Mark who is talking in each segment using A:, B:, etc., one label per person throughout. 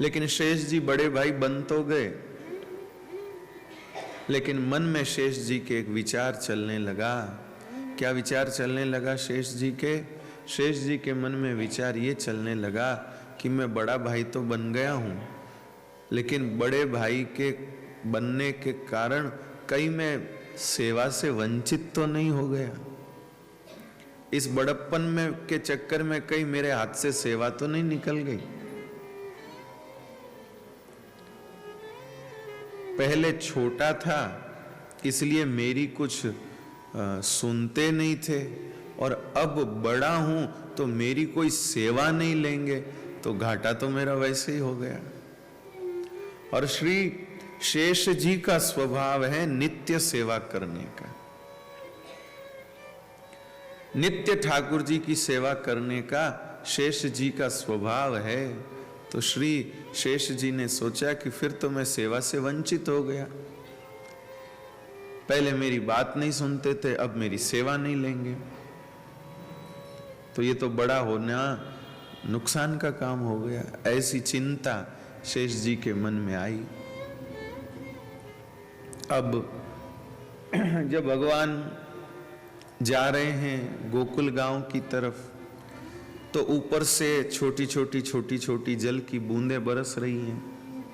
A: लेकिन शेष जी बड़े भाई बन तो गए, लेकिन मन में शेष जी के एक विचार चलने लगा। क्या विचार चलने लगा शेष जी के? शेष जी के मन में विचार ये चलने लगा कि मैं बड़ा भाई तो बन गया हूं, लेकिन बड़े भाई के बनने के कारण कहीं मैं सेवा से वंचित तो नहीं हो गया। इस बड़प्पन में के चक्कर में कहीं मेरे हाथ से सेवा तो नहीं निकल गई। पहले छोटा था इसलिए मेरी कुछ सुनते नहीं थे, और अब बड़ा हूं तो मेरी कोई सेवा नहीं लेंगे, तो घाटा तो मेरा वैसे ही हो गया। और श्री शेष जी का स्वभाव है नित्य सेवा करने का, नित्य ठाकुर जी की सेवा करने का शेष जी का स्वभाव है। तो श्री शेष जी ने सोचा कि फिर तो मैं सेवा से वंचित हो गया। पहले मेरी बात नहीं सुनते थे, अब मेरी सेवा नहीं लेंगे, तो ये तो बड़ा होना नुकसान का काम हो गया। ऐसी चिंता शेष जी के मन में आई। अब जब भगवान जा रहे हैं गोकुल गांव की तरफ, तो ऊपर से छोटी छोटी जल की बूंदें बरस रही हैं।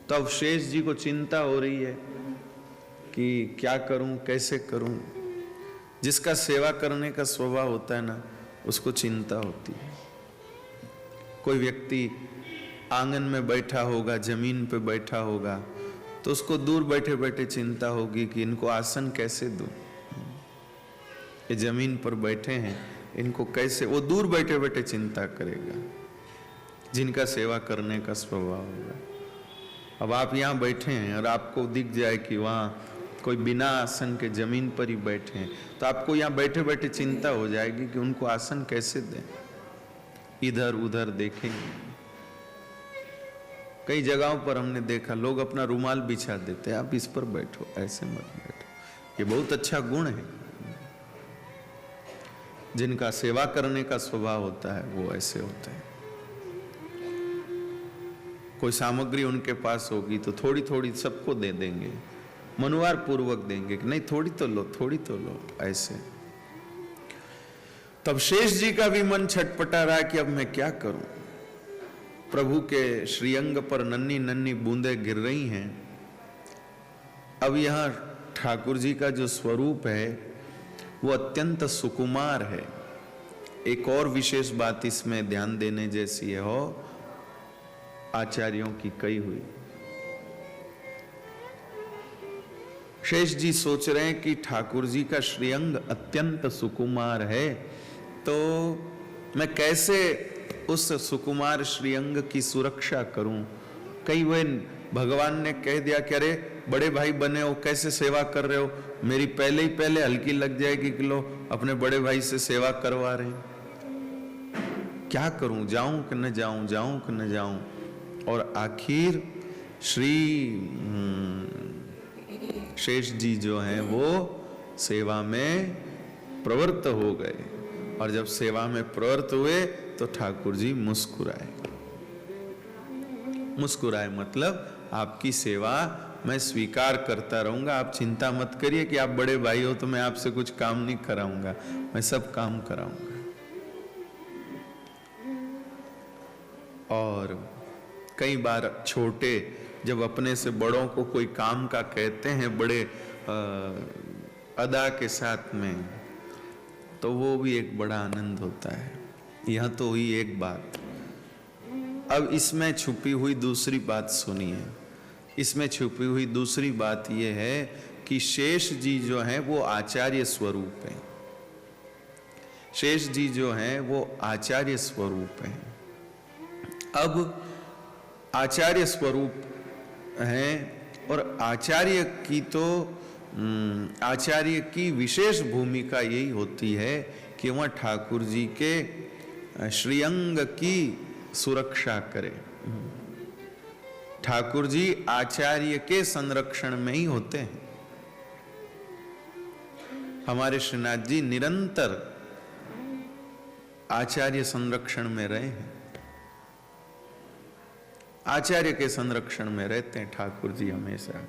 A: तो अब शेष जी को चिंता हो रही है कि क्या करूं, कैसे करूं। जिसका सेवा करने का स्वभाव होता है ना, उसको चिंता होती है। कोई व्यक्ति आंगन में बैठा होगा, जमीन पे बैठा होगा, तो उसको दूर बैठे बैठे चिंता होगी कि इनको आसन कैसे दूं। ये जमीन पर बैठे हैं, इनको कैसे, वो दूर बैठे बैठे चिंता करेगा जिनका सेवा करने का स्वभाव होगा। अब आप यहाँ बैठे हैं और आपको दिख जाए कि वहाँ कोई बिना आसन के जमीन पर ही बैठे हैं, तो आपको यहाँ बैठे बैठे चिंता हो जाएगी कि उनको आसन कैसे दें। इधर उधर देखेंगे। कई जगहों पर हमने देखा लोग अपना रुमाल बिछा देते हैं, आप इस पर बैठो, ऐसे मत बैठो। ये बहुत अच्छा गुण है। जिनका सेवा करने का स्वभाव होता है वो ऐसे होते हैं। कोई सामग्री उनके पास होगी तो थोड़ी थोड़ी सबको दे देंगे, मनुवार पूर्वक देंगे कि नहीं थोड़ी तो लो, थोड़ी तो लो, ऐसे। तब शेष जी का भी मन छटपटा रहा कि अब मैं क्या करूं। प्रभु के श्रीअंग पर नन्ही नन्ही बूंदें गिर रही हैं। अब यहां ठाकुर जी का जो स्वरूप है वो अत्यंत सुकुमार है। एक और विशेष बात इसमें ध्यान देने जैसी है, हो आचार्यों की कही हुई। शेष जी सोच रहे हैं कि ठाकुर जी का श्रीअंग अत्यंत सुकुमार है, तो मैं कैसे उस सुकुमार श्रीअंग की सुरक्षा करूं। कई वे भगवान ने कह दिया कि अरे बड़े भाई बने हो, कैसे सेवा कर रहे हो, मेरी पहले ही पहले हल्की लग जाएगी कि लो अपने बड़े भाई से सेवा करवा रहे हैं। क्या करूं, जाऊं कि न जाऊं, जाऊं कि न जाऊं। और आखिर श्री शेष जी जो हैं वो सेवा में प्रवृत्त हो गए, और जब सेवा में प्रवृत्त हुए तो ठाकुर जी मुस्कुराए। मुस्कुराए मतलब आपकी सेवा मैं स्वीकार करता रहूंगा, आप चिंता मत करिए कि आप बड़े भाई हो तो मैं आपसे कुछ काम नहीं कराऊंगा, मैं सब काम कराऊंगा। और कई बार छोटे जब अपने से बड़ों को कोई काम का कहते हैं बड़े अदा के साथ में, तो वो भी एक बड़ा आनंद होता है। यह तो हुई एक बात। अब इसमें छुपी हुई दूसरी बात सुनिए। इसमें छुपी हुई दूसरी बात यह है कि शेष जी जो हैं वो आचार्य स्वरूप हैं। शेष जी जो हैं वो आचार्य स्वरूप हैं। अब आचार्य स्वरूप हैं, और आचार्य की तो आचार्य की विशेष भूमिका यही होती है कि वह ठाकुर जी के श्रीअंग की सुरक्षा करे। ठाकुर जी आचार्य के संरक्षण में ही होते हैं। हमारे श्रीनाथ जी निरंतर आचार्य संरक्षण में रहे हैं। आचार्य के संरक्षण में रहते हैं ठाकुर जी हमेशा।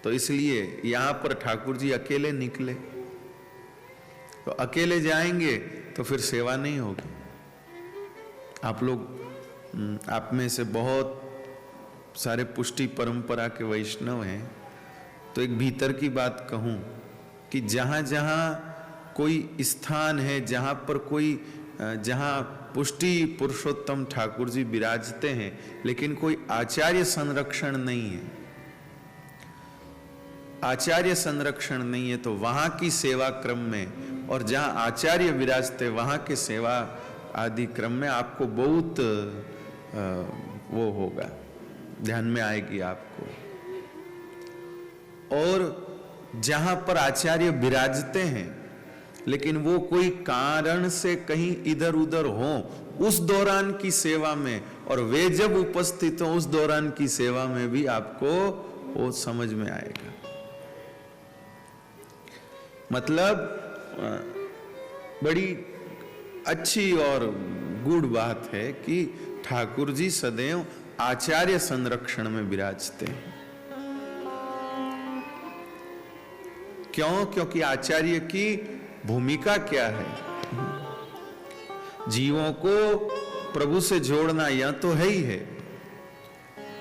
A: तो इसलिए यहां पर ठाकुर जी अकेले निकले, तो अकेले जाएंगे तो फिर सेवा नहीं होगी। आप लोग, आप में से बहुत सारे पुष्टि परंपरा के वैष्णव हैं, तो एक भीतर की बात कहूं कि जहां जहां कोई स्थान है, जहां पर कोई, जहां पुष्टि पुरुषोत्तम ठाकुर जी विराजते हैं लेकिन कोई आचार्य संरक्षण नहीं है, आचार्य संरक्षण नहीं है, तो वहां की सेवा क्रम में और जहां आचार्य विराजते वहां के सेवा आदि क्रम में आपको बहुत वो होगा, ध्यान में आएगी आपको। और जहां पर आचार्य विराजते हैं लेकिन वो कोई कारण से कहीं इधर उधर हो उस दौरान की सेवा में, और वे जब उपस्थित हो उस दौरान की सेवा में भी आपको वो समझ में आएगा। मतलब बड़ी अच्छी और गूढ़ बात है कि ठाकुर जी सदैव आचार्य संरक्षण में विराजते हैं। क्यों? क्योंकि आचार्य की भूमिका क्या है? जीवों को प्रभु से जोड़ना यह तो है ही है,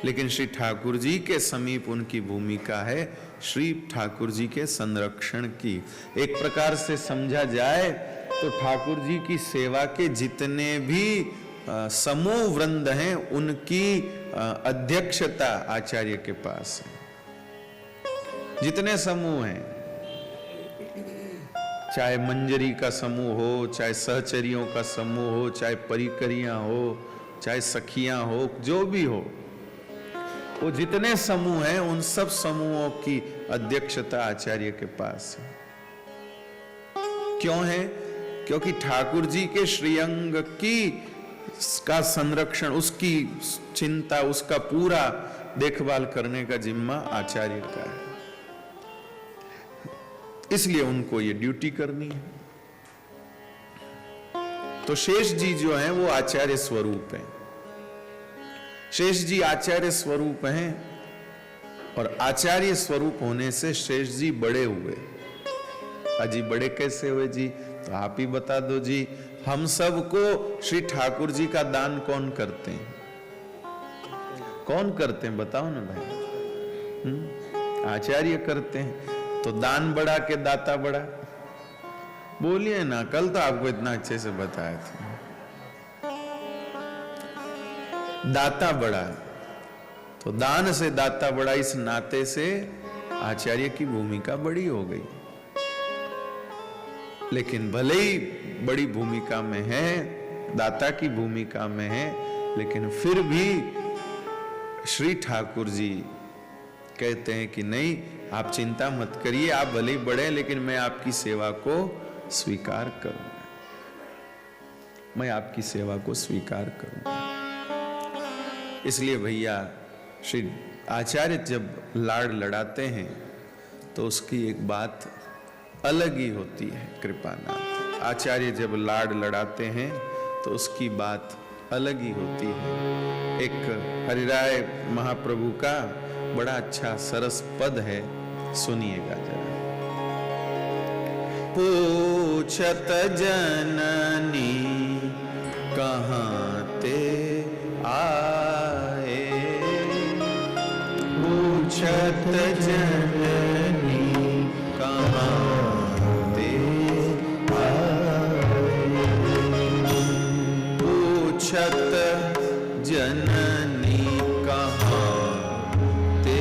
A: लेकिन श्री ठाकुर जी के समीप उनकी भूमिका है श्री ठाकुर जी के संरक्षण की। एक प्रकार से समझा जाए तो ठाकुर जी की सेवा के जितने भी समूह वृंद हैं उनकी अध्यक्षता आचार्य के पास है। जितने समूह हैं, चाहे मंजरी का समूह हो, चाहे सहचरियों का समूह हो, चाहे परिकरियां हो, चाहे सखियां हो, जो भी हो, वो जितने समूह हैं उन सब समूहों की अध्यक्षता आचार्य के पास है। क्यों है? क्योंकि ठाकुर जी के श्रीअंग की का संरक्षण, उसकी चिंता, उसका पूरा देखभाल करने का जिम्मा आचार्य का है, इसलिए उनको ये ड्यूटी करनी है। तो शेष जी जो हैं वो आचार्य स्वरूप हैं। शेष जी आचार्य स्वरूप हैं और आचार्य स्वरूप होने से शेष जी बड़े हुए। अजी बड़े कैसे हुए जी? तो आप ही बता दो जी। हम सबको श्री ठाकुर जी का दान कौन करते हैं? कौन करते हैं बताओ ना भाई? आचार्य करते हैं। तो दान बड़ा के दाता बड़ा? बोलिए ना, कल तो आपको इतना अच्छे से बताया था। दाता बड़ा, तो दान से दाता बड़ा, इस नाते से आचार्य की भूमिका बड़ी हो गई। लेकिन भले ही बड़ी भूमिका में है, दाता की भूमिका में है, लेकिन फिर भी श्री ठाकुर जी कहते हैं कि नहीं, आप चिंता मत करिए, आप भले ही बड़े लेकिन मैं आपकी सेवा को स्वीकार करूंगा, मैं आपकी सेवा को स्वीकार करूंगा। इसलिए भैया श्री आचार्य जब लाड़ लड़ाते हैं तो उसकी एक बात अलग ही होती है। कृपानाथ आचार्य जब लाड़ लड़ाते हैं तो उसकी बात अलग ही होती है। एक हरिराय महाप्रभु का बड़ा अच्छा सरस पद है, सुनिएगा जरा। पूछत जननी कहाँ ते आए, पूछत जननी कहाँ ते आए, पूछत जननी कहाँ ते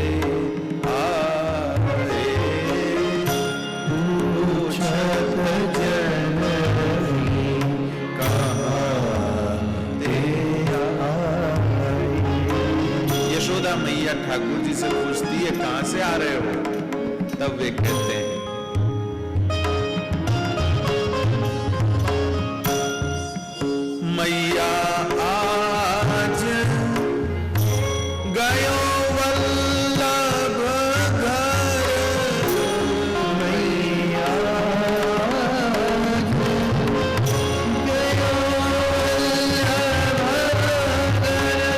A: आए, पूछत जननी कहाँ ते आए। यशोदा मैया ठाकुर जी से पूछती है कहां से आ रहे हो? तब वे कहते हैं मैया आज गयो वल्लभ घर, मैया गयो वल्लभ घर,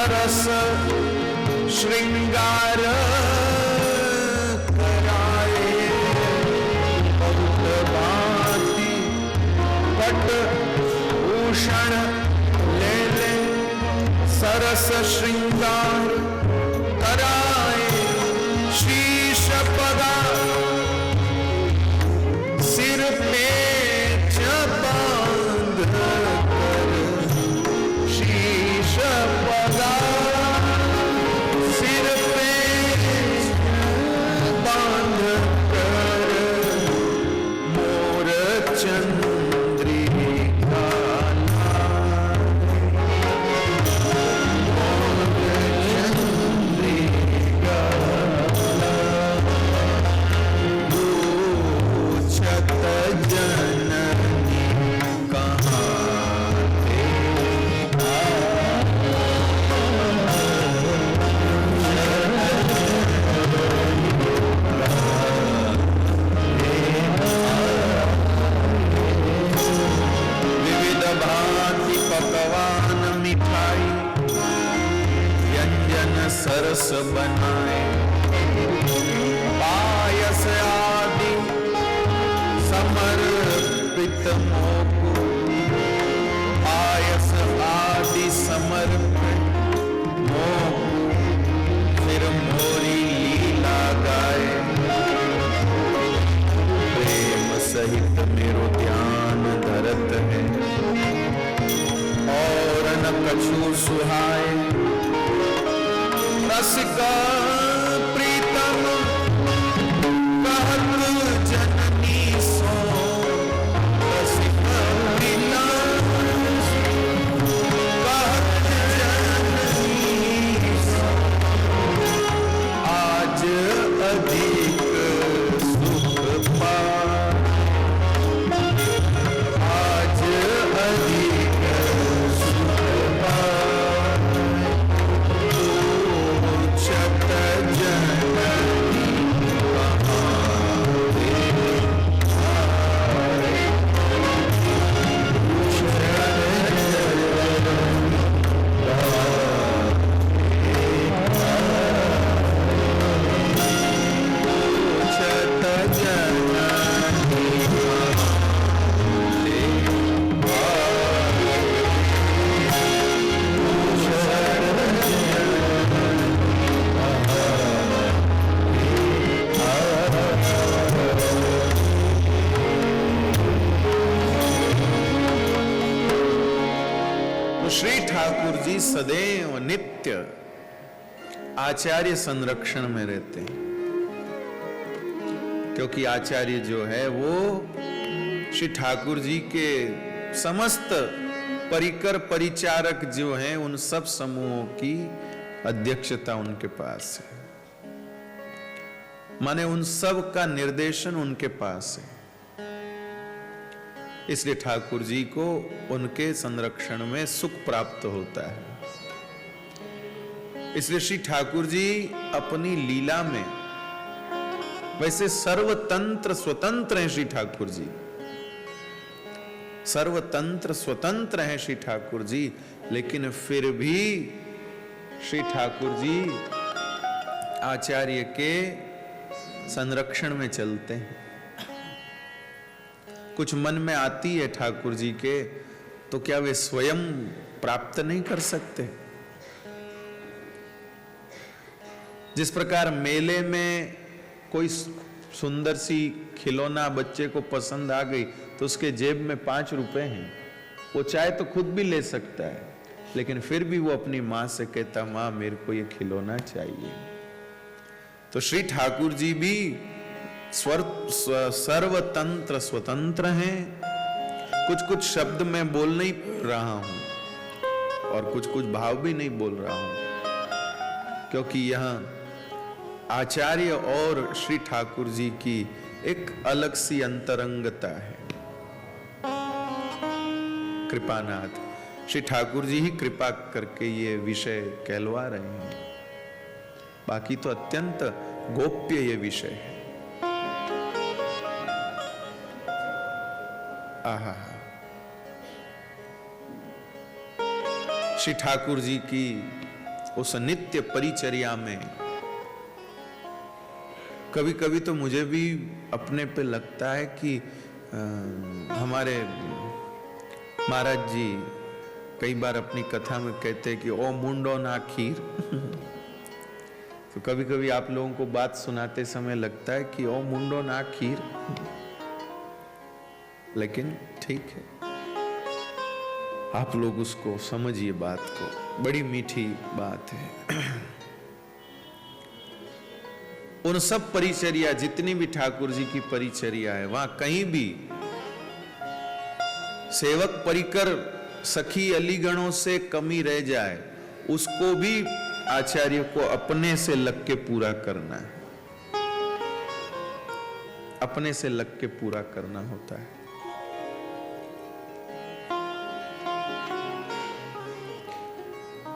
A: सरस श्रृंगार कराए, बहुत भांति पट भूषण ले ले, सरस श्रृंगार कराए, शीश पगा सिर पे बांध कर, शीश पगा सिर पे बांध कर, मोर चंद्रिका सरस बनाए, पायस आदि समर्पित मोको, पायस आदि समर्पित मोको, फिर मोरी लीला गाए, प्रेम सहित मेरो ध्यान धरत है, और न कछु सुहाए, रसिका प्रीतम कहत जननी सो, रसिका प्रीतम कहत जननी सो, आज अधिक सुख पाए, आज अधिक सुख पाए, ठाकुर जी सदैव नित्य आचार्य संरक्षण में रहते हैं, क्योंकि आचार्य जो है वो श्री ठाकुर जी के समस्त परिकर परिचारक जो हैं उन सब समूहों की अध्यक्षता उनके पास है, माने उन सब का निर्देशन उनके पास है। इसलिए ठाकुर जी को उनके संरक्षण में सुख प्राप्त होता है। इसलिए श्री ठाकुर जी अपनी लीला में वैसे सर्वतंत्र स्वतंत्र हैं श्री ठाकुर जी, सर्वतंत्र स्वतंत्र हैं श्री ठाकुर जी, लेकिन फिर भी श्री ठाकुर जी आचार्य के संरक्षण में चलते हैं। कुछ मन में आती है ठाकुर जी के, तो क्या वे स्वयं प्राप्त नहीं कर सकते? जिस प्रकार मेले में कोई सुंदर सी खिलौना बच्चे को पसंद आ गई तो उसके जेब में 5 रुपए हैं, वो चाहे तो खुद भी ले सकता है, लेकिन फिर भी वो अपनी मां से कहता, मां मेरे को ये खिलौना चाहिए। तो श्री ठाकुर जी भी सर्वतंत्र स्वतंत्र हैं। कुछ कुछ शब्द मैं बोल नहीं रहा हूं और कुछ कुछ भाव भी नहीं बोल रहा हूं, क्योंकि यहां आचार्य और श्री ठाकुर जी की एक अलग सी अंतरंगता है। कृपानाथ श्री ठाकुर जी ही कृपा करके ये विषय कहलवा रहे हैं, बाकी तो अत्यंत गोप्य ये विषय है। आहा, श्री ठाकुर जी की उस नित्य परिचर्या में। कभी कभी तो मुझे भी अपने पे लगता है कि हमारे महाराज जी कई बार अपनी कथा में कहते हैं कि ओ मुंडो ना खीर। तो कभी कभी आप लोगों को बात सुनाते समय लगता है कि ओ मुंडो ना खीर, लेकिन ठीक है, आप लोग उसको समझिए, बात को, बड़ी मीठी बात है। उन सब परिचर्या, जितनी भी ठाकुर जी की परिचर्या है, वहां कहीं भी सेवक परिकर सखी अलीगणों से कमी रह जाए, उसको भी आचार्य को अपने से लग के पूरा करना है, अपने से लग के पूरा करना होता है।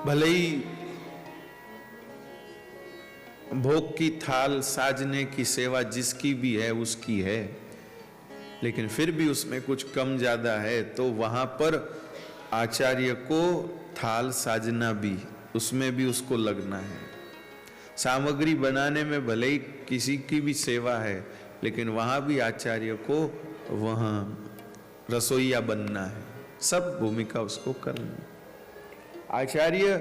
A: भले ही भोग की थाल साजने की सेवा जिसकी भी है उसकी है, लेकिन फिर भी उसमें कुछ कम ज्यादा है तो वहां पर आचार्य को थाल साजना भी, उसमें भी उसको लगना है। सामग्री बनाने में भले ही किसी की भी सेवा है, लेकिन वहां भी आचार्य को वहां रसोईया बनना है, सब भूमिका उसको करनी है। आचार्य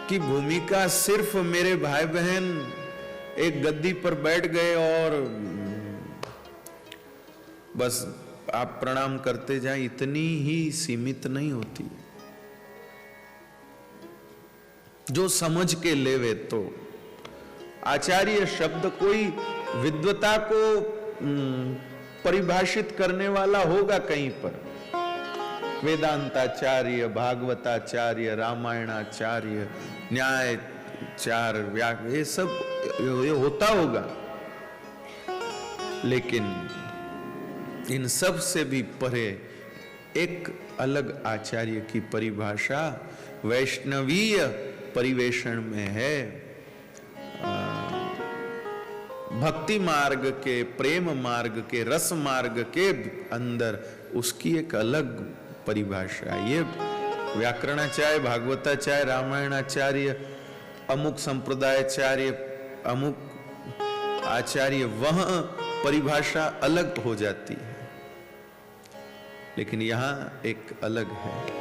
A: की भूमिका सिर्फ मेरे भाई बहन एक गद्दी पर बैठ गए और बस आप प्रणाम करते जाएं, इतनी ही सीमित नहीं होती। जो समझ के लेवे तो आचार्य शब्द कोई विद्वता को परिभाषित करने वाला होगा कहीं पर, वेदांताचार्य, भागवताचार्य, रामायणाचार्य, न्यायचार, ये सब ये होता होगा, लेकिन इन सब से भी परे एक अलग आचार्य की परिभाषा वैष्णवीय परिवेषण में है। भक्ति मार्ग के, प्रेम मार्ग के, रस मार्ग के अंदर उसकी एक अलग परिभाषा। ये व्याकरणाचार्य, भागवताचार्य, रामायणाचार्य, अमुक संप्रदायाचार्य, अमुक आचार्य, वह परिभाषा अलग हो जाती है, लेकिन यहां एक अलग है।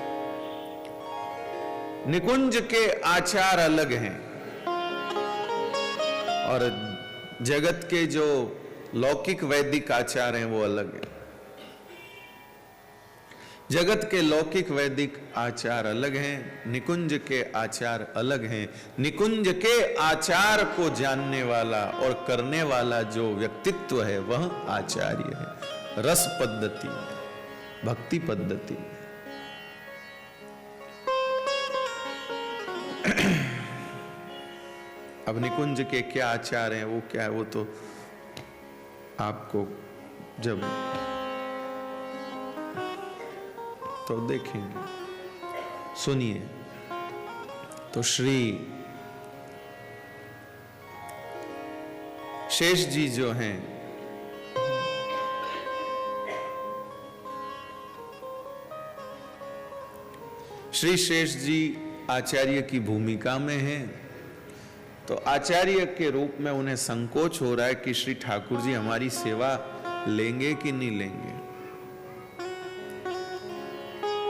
A: निकुंज के आचार अलग हैं और जगत के जो लौकिक वैदिक आचार हैं वो अलग है। जगत के लौकिक वैदिक आचार अलग हैं, निकुंज के आचार अलग हैं। निकुंज के आचार को जानने वाला और करने वाला जो व्यक्तित्व है वह आचार्य है। रस पद्धति में, भक्ति पद्धति में। अब निकुंज के क्या आचार हैं, वो क्या है, वो तो आपको जब तो देखेंगे, सुनिए। तो श्री शेष जी जो हैं, श्री शेष जी आचार्य की भूमिका में हैं, तो आचार्य के रूप में उन्हें संकोच हो रहा है कि श्री ठाकुर जी हमारी सेवा लेंगे कि नहीं लेंगे।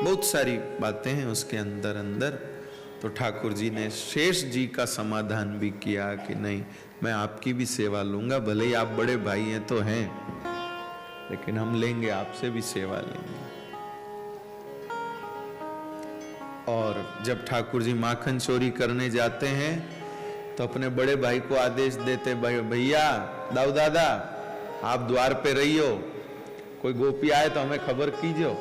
A: बहुत सारी बातें हैं उसके अंदर अंदर। तो ठाकुर जी ने शेष जी का समाधान भी किया कि नहीं, मैं आपकी भी सेवा लूंगा, भले ही आप बड़े भाई हैं तो हैं, लेकिन हम लेंगे, आपसे भी सेवा लेंगे। और जब ठाकुर जी माखन चोरी करने जाते हैं तो अपने बड़े भाई को आदेश देते, भैया दाऊ दादा आप द्वार पे रहियो, कोई गोपी आए तो हमें खबर कीजिए।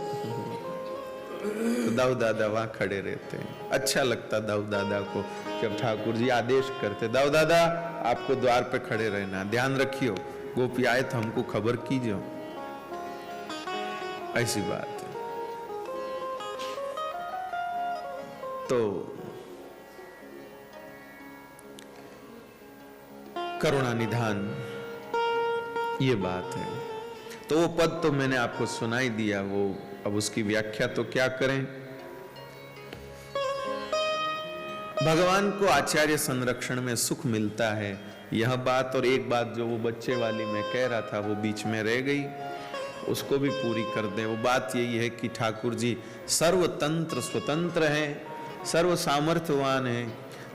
A: तो दाऊ दादा वहां खड़े रहते हैं। अच्छा लगता दाऊ दादा को जब ठाकुर जी आदेश करते, दाऊ दादा आपको द्वार पे खड़े रहना, ध्यान रखियो, गोपी आए तो हमको खबर कीजिए। ऐसी बात है। तो करुणा निधान ये बात है। तो वो पद तो मैंने आपको सुनाई दिया, वो अब उसकी व्याख्या तो क्या करें। भगवान को आचार्य संरक्षण में सुख मिलता है। यह बात और एक बात जो वो बच्चे वाली मैं कह रहा था वो बीच में रह गई, उसको भी पूरी कर दें। वो बात यही है कि ठाकुर जी सर्वतंत्र स्वतंत्र हैं, सर्व सामर्थ्यवान हैं,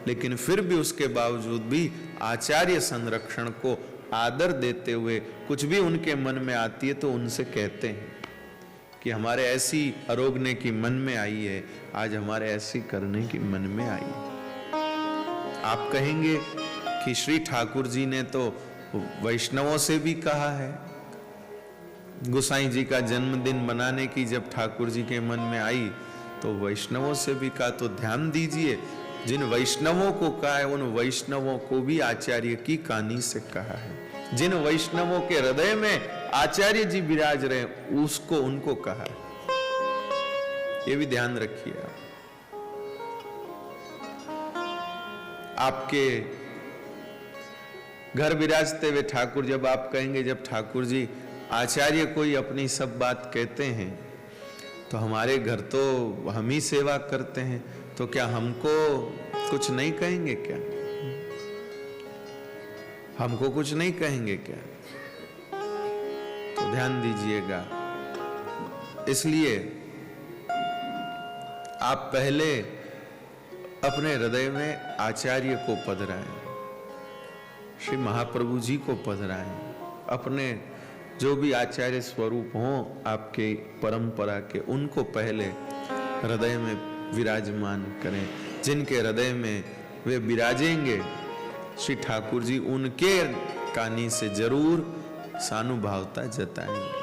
A: लेकिन फिर भी उसके बावजूद भी आचार्य संरक्षण को आदर देते हुए कुछ भी उनके मन में आती है तो उनसे कहते हैं कि हमारे ऐसी अरोगने की मन में आई है, आज हमारे ऐसी करने की मन में आई है। आप कहेंगे कि श्री ठाकुर जी ने तो वैष्णवों से भी कहा है। गोसाई जी का जन्मदिन मनाने की जब ठाकुर जी के मन में आई तो वैष्णवों से भी कहा। तो ध्यान दीजिए, जिन वैष्णवों को कहा है उन वैष्णवों को भी आचार्य की कहानी से कहा है। जिन वैष्णवों के हृदय में आचार्य जी विराज रहे उसको उनको कहा है। ये भी ध्यान रखिए आप। आपके घर विराजते हुए ठाकुर, जब आप कहेंगे जब ठाकुर जी आचार्य को ही अपनी सब बात कहते हैं तो हमारे घर तो हम ही सेवा करते हैं, तो क्या हमको कुछ नहीं कहेंगे क्या? हमको कुछ नहीं कहेंगे क्या? तो ध्यान दीजिएगा। इसलिए आप पहले अपने हृदय में आचार्य को पधराएं, श्री महाप्रभु जी को पधराएं, अपने जो भी आचार्य स्वरूप हों आपके परंपरा के, उनको पहले हृदय में विराजमान करें। जिनके हृदय में वे विराजेंगे श्री ठाकुर जी उनके कहानी से जरूर सानुभावता जताएंगे।